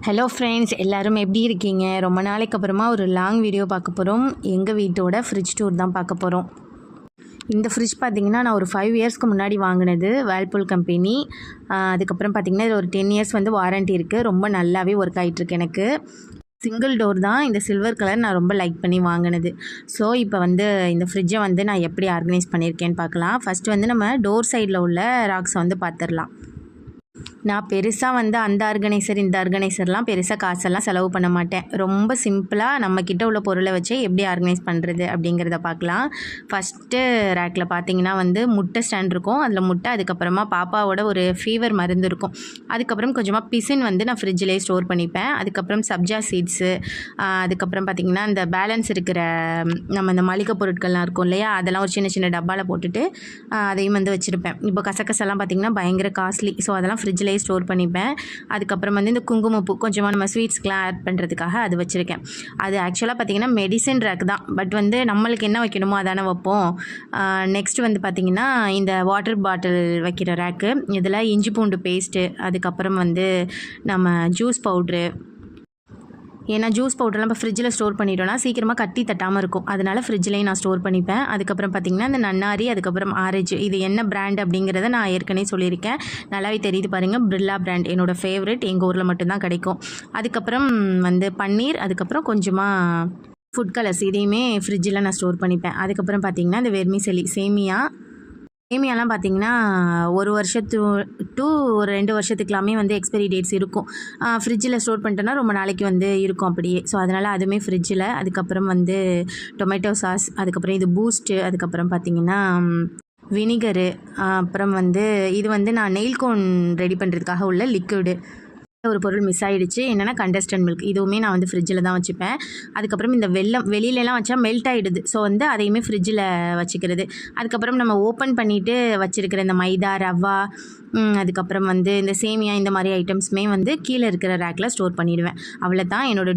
Hello friends, எல்லோரும் எப்படி இருக்கீங்க? ரொம்ப நாளைக்கு அப்புறமா ஒரு லாங் வீடியோ பார்க்க போகிறோம். எங்கள் வீட்டோட ஃப்ரிட்ஜ் டூர் தான் பார்க்க போகிறோம். இந்த ஃப்ரிட்ஜ் பார்த்திங்கன்னா நான் ஒரு 5 இயர்ஸ்க்கு முன்னாடி வாங்கினது, வேர்ல்பூல் கம்பெனி. அதுக்கப்புறம் பார்த்திங்கன்னா இது ஒரு 10 இயர்ஸ் வந்து வாரண்ட்டி இருக்குது. ரொம்ப நல்லாவே ஒர்க் ஆகிட்டுருக்கு. எனக்கு சிங்கிள் டோர் தான், இந்த சில்வர் கலர் நான் ரொம்ப லைக் பண்ணி வாங்கினது. ஸோ இப்போ வந்து இந்த ஃப்ரிட்ஜை வந்து நான் எப்படி ஆர்கனைஸ் பண்ணியிருக்கேன்னு பார்க்கலாம். ஃபஸ்ட்டு வந்து நம்ம டோர் சைடில் உள்ள ராக்ஸை வந்து பார்த்துடலாம். நான் பெருசாக வந்து அந்த ஆர்கனைசர் இந்த ஆர்கனைசர்லாம் பெருசாக காசெல்லாம் செலவு பண்ண மாட்டேன். ரொம்ப சிம்பிளாக நம்மக்கிட்ட உள்ள பொருளை வச்சு எப்படி ஆர்கனைஸ் பண்ணுறது அப்படிங்கிறத பார்க்கலாம். ஃபஸ்ட்டு ரேக்கில் பார்த்தீங்கன்னா வந்து முட்டை ஸ்டாண்ட் இருக்கும். அதில் முட்டை, அதுக்கப்புறமா பாப்பாவோட ஒரு ஃபீவர் மருந்து இருக்கும். அதுக்கப்புறம் கொஞ்சமாக பிசின் வந்து நான் ஃப்ரிட்ஜிலேயே ஸ்டோர் பண்ணிப்பேன். அதுக்கப்புறம் சப்ஜா சீட்ஸு, அதுக்கப்புறம் பார்த்திங்கன்னா இந்த பேலன்ஸ் இருக்கிற நம்ம இந்த மளிகை பொருட்கள்லாம் இருக்கும் இல்லையா, அதெல்லாம் ஒரு சின்ன சின்ன டப்பாவில் போட்டுட்டு அதையும் வந்து வச்சுருப்பேன். இப்போ கசகசெல்லாம் பார்த்திங்கன்னா பயங்கர காஸ்ட்லி. ஸோ அதெல்லாம் ஃப்ரிட்ஜில் ஸ்டோர் பண்ணிப்பேன். அதுக்கப்புறம் வந்து இந்த குங்குமப்பூ கொஞ்சமாக நம்ம ஸ்வீட்ஸ்க்கெலாம் ஆட் பண்ணுறதுக்காக அது வச்சுருக்கேன். அது ஆக்சுவலாக பார்த்திங்கன்னா மெடிசன் ரேக் தான், பட் வந்து நம்மளுக்கு என்ன வைக்கணுமோ அதானே வைப்போம். நெக்ஸ்ட் வந்து பார்த்திங்கன்னா இந்த வாட்டர் பாட்டில் வைக்கிற ரேக்கு, இதில் இஞ்சி பூண்டு பேஸ்ட்டு, அதுக்கப்புறம் வந்து நம்ம ஜூஸ் பவுட்ரு. ஏன்னா ஜூஸ் பவுடர்லாம் இப்போ ஃப்ரிட்ஜில் ஸ்டோர் பண்ணிட்டோன்னா சீக்கிரமாக கட்டி தட்டாமல் இருக்கும். அதனால் ஃப்ரிட்ஜ்லேயும் நான் ஸ்டோர் பண்ணிப்பேன். அதுக்கப்புறம் பார்த்திங்கன்னா இந்த நன்னாரி, அதுக்கப்புறம் ஆரஞ்சு, இது என்ன பிராண்ட் அப்படிங்கிறத நான் ஏற்கனவே சொல்லியிருக்கேன். நல்லாவே தெரியுது பாருங்கள், பிர்லா பிராண்ட் என்னோடய ஃபேவரெட். எங்கள் ஊரில் மட்டும்தான் கிடைக்கும். அதுக்கப்புறம் வந்து பன்னீர், அதுக்கப்புறம் கொஞ்சமாக ஃபுட் கலர்ஸ், இதையுமே ஃப்ரிட்ஜில் நான் ஸ்டோர் பண்ணிப்பேன். அதுக்கப்புறம் பார்த்திங்கன்னா இந்த வெர்மிசெலி சேமியாலாம் பார்த்திங்கன்னா 1 வருஷத்து டு ஒரு 2 வருஷத்துக்கெல்லாமே வந்து எக்ஸ்பைரி டேட்ஸ் இருக்கும். ஃப்ரிட்ஜில் ஸ்டோர் பண்ணிட்டோன்னா ரொம்ப நாளைக்கு வந்து இருக்கும் அப்படியே. ஸோ அதனால் அதுவுமே ஃப்ரிட்ஜில். அதுக்கப்புறம் வந்து டொமேட்டோ சாஸ், அதுக்கப்புறம் இது பூஸ்ட்டு, அதுக்கப்புறம் பார்த்திங்கன்னா வினிகரு, அப்புறம் வந்து இது வந்து நான் நெயில் கோன் ரெடி பண்ணுறதுக்காக உள்ள லிக்விடு. ஒரு பொருள் மிஸ் ஆகிடுச்சு, என்னென்னா கண்டஸ்டன்ட் மில்க். இதுவுமே நான் வந்து ஃப்ரிட்ஜில் தான் வச்சுப்பேன். அதுக்கப்புறம் இந்த வெல்லம் வெளியிலலாம் வச்சா மெல்ட் ஆகிடுது. ஸோ வந்து அதையுமே ஃப்ரிட்ஜில் வச்சுக்கிறது. அதுக்கப்புறம் நம்ம ஓப்பன் பண்ணிவிட்டு வச்சுருக்கிற இந்த மைதா, ரவா, அதுக்கப்புறம் வந்து இந்த சேமியா, இந்த மாதிரி ஐட்டம்ஸுமே வந்து கீழே இருக்கிற ரேக்கில் ஸ்டோர் பண்ணிவிடுவேன். அவ்வளோதான், என்னோடய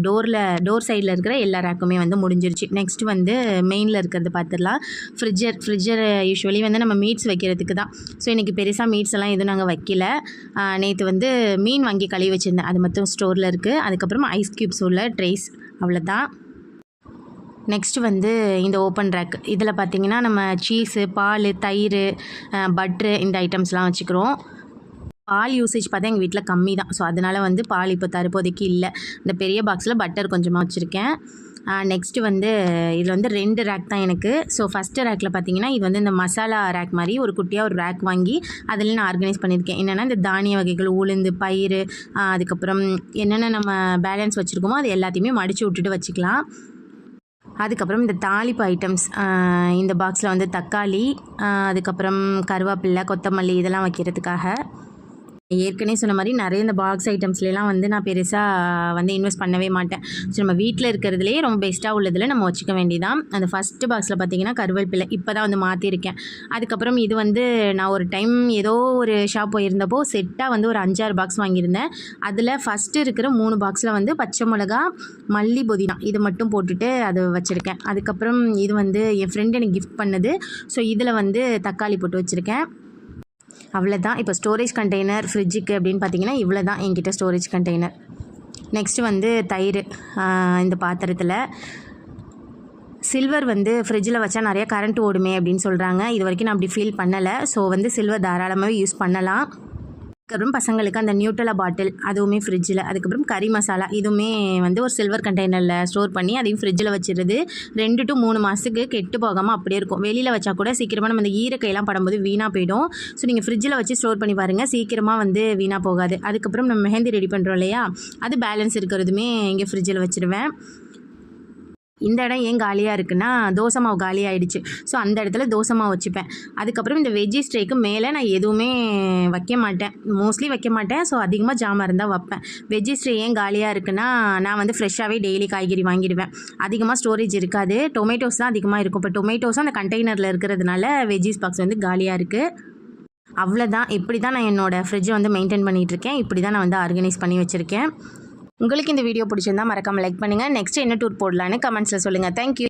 டோர் சைடில் இருக்கிற எல்லா ரேக்குமே வந்து முடிஞ்சிருச்சு. நெக்ஸ்ட் வந்து மெயினில் இருக்கிறது பார்த்துடலாம். ஃப்ரிட்ஜர் யூஸ்வலி வந்து நம்ம மீட்ஸ் வைக்கிறதுக்கு தான். ஸோ இன்றைக்கி பெருசாக மீட்ஸ் எல்லாம் எதுவும் நாங்கள் வைக்கல. நேற்று வந்து மீன் வாங்கி கழுவி வச்சுருந்தேன், அது மட்டும் ஸ்டோரில் இருக்குது. அதுக்கப்புறம் ஐஸ் க்யூப்ஸ் உள்ள ட்ரேஸ், அவ்வளோதான். நெக்ஸ்ட் வந்து இந்த ஓப்பன் ரேக், இதில் பார்த்திங்கன்னா நம்ம சீஸு, பால், தயிர், பட்ரு, இந்த ஐட்டம்ஸ்லாம் வச்சுக்கிறோம். பால் யூசேஜ் பார்த்தா எங்கள் வீட்டில் கம்மி தான். ஸோ அதனால் வந்து பால் இப்போ தற்போதைக்கு இல்லை. இந்த பெரிய பாக்ஸில் பட்டர் கொஞ்சமாக வச்சுருக்கேன். நெக்ஸ்ட்டு வந்து இதில் வந்து 2 ரேக் தான் எனக்கு. ஸோ ஃபஸ்ட்டு ரேக்கில் பார்த்தீங்கன்னா இது வந்து இந்த மசாலா ரேக் மாதிரி ஒரு குட்டியாக ஒரு ரேக் வாங்கி அதில் நான் ஆர்கனைஸ் பண்ணியிருக்கேன். என்னென்னா இந்த தானிய வகைகள், உளுந்து, பயிறு, அதுக்கப்புறம் என்னென்ன நம்ம பேலன்ஸ் வச்சுருக்கோமோ அது எல்லாத்தையுமே மடித்து விட்டுட்டு வச்சுக்கலாம். அதுக்கப்புறம் இந்த தாளிப்பு ஐட்டம்ஸ், இந்த பாக்ஸில் வந்து தக்காளி, அதுக்கப்புறம் கருவேப்பிலை, கொத்தமல்லி, இதெல்லாம் வைக்கிறதுக்காக. ஏற்கனவே சொன்ன மாதிரி நிறைய இந்த பாக்ஸ் ஐட்டம்ஸ்லாம் வந்து நான் பெருசாக வந்து இன்வெஸ்ட் பண்ணவே மாட்டேன். ஸோ நம்ம வீட்டில் இருக்கிறதுலே ரொம்ப பெஸ்ட்டாக உள்ளதில் நம்ம வச்சுக்க வேண்டியதான். அந்த ஃபஸ்ட்டு பாக்ஸில் பார்த்திங்கன்னா கருவேப்பிலை இப்போ தான் வந்து மாற்றிருக்கேன். அதுக்கப்புறம் இது வந்து நான் ஒரு டைம் ஏதோ ஒரு ஷாப் போயிருந்தப்போ செட்டாக வந்து ஒரு 5-6 பாக்ஸ் வாங்கியிருந்தேன். அதில் ஃபஸ்ட்டு இருக்கிற 3 பாக்ஸில் வந்து பச்சை மிளகா, மல்லி, புதினா இது மட்டும் போட்டுட்டு அது வச்சுருக்கேன். அதுக்கப்புறம் இது வந்து என் ஃப்ரெண்டு எனக்கு கிஃப்ட் பண்ணது. ஸோ இதில் வந்து தக்காளி போட்டு வச்சுருக்கேன். அவ்வளோதான். இப்போ ஸ்டோரேஜ் கண்டெய்னர் ஃப்ரிட்ஜுக்கு அப்படின்னு பார்த்தீங்கன்னா இவ்வளோ தான் என்கிட்ட ஸ்டோரேஜ் கண்டெய்னர். நெக்ஸ்ட்டு வந்து தயிர், இந்த பாத்திரத்தில். சில்வர் வந்து ஃப்ரிட்ஜில் வச்சா நிறையா கரண்ட் ஓடுமே அப்படின்னு சொல்கிறாங்க. இது வரைக்கும் நான் அப்படி ஃபீல் பண்ணலை. ஸோ வந்து சில்வர் தாராளமாகவே யூஸ் பண்ணலாம். அதுக்கப்புறம் பசங்களுக்கு அந்த நியூட்ரலா பாட்டில், அதுவுமே ஃப்ரிட்ஜில். அதுக்கப்புறம் கறி மசாலா, இதுவுமே வந்து ஒரு சில்வர் கண்டெய்னரில் ஸ்டோர் பண்ணி அதையும் ஃப்ரிட்ஜில் வச்சிருது. 2 to 3 மாதத்துக்கு கெட்டு போகாமல் அப்படியே இருக்கும். வெளியில் வச்சா கூட சீக்கிரமாக நம்ம இந்த ஈரக்கையெல்லாம் படும்போது வீணாக போயிடும். ஸோ நீங்கள் ஃப்ரிட்ஜில் வச்சு ஸ்டோர் பண்ணி பாருங்கள், சீக்கிரமாக வந்து வீணாக போகாது. அதுக்கப்புறம் நம்ம மெஹந்தி ரெடி பண்ணுறோம் இல்லையா, அது பேலன்ஸ் இருக்கிறதுமே இங்கே ஃப்ரிட்ஜில் வச்சுருவேன். இந்த இடம் ஏன் காலியாக இருக்குன்னா தோசை மாவு காலி ஆகிடுச்சு. ஸோ அந்த இடத்துல தோசை மாவு வச்சுப்பேன். அதுக்கப்புறம் இந்த வெஜ்ஜீஸ் ட்ரேக்கு மேலே நான் எதுவுமே வைக்க மாட்டேன், மோஸ்ட்லி வைக்க மாட்டேன். ஸோ அதிகமாக ஜாமான் இருந்தால் வைப்பேன். வெஜ்ஜீஸ் ட்ரே ஏன் காலியாக இருக்குன்னா நான் வந்து ஃப்ரெஷ்ஷாகவே டெய்லி காய்கறி வாங்கிடுவேன். அதிகமாக ஸ்டோரேஜ் இருக்காது. டொமேட்டோஸ் தான் அதிகமாக இருக்கும். இப்போ டொமேட்டோஸும் அந்த கண்டெய்னரில் இருக்கிறதுனால வெஜ்ஜீஸ் பாக்ஸ் வந்து காலியாக இருக்குது. அவ்வளோதான். இப்படி தான் நான் என்னோடய ஃப்ரிட்ஜை வந்து மெயின்டைன் பண்ணிகிட்ருக்கேன். இப்படி தான் நான் வந்து ஆர்கனைஸ் பண்ணி வச்சுருக்கேன். உங்களுக்கு இந்த வீடியோ பிடிச்சிருந்தா மறக்காமல் லைக் பண்ணுங்கள். நெக்ஸ்ட் என்ன டூர் போடலான்னு கமெண்ட்ஸில் சொல்லுங்கள். தேங்க்யூ.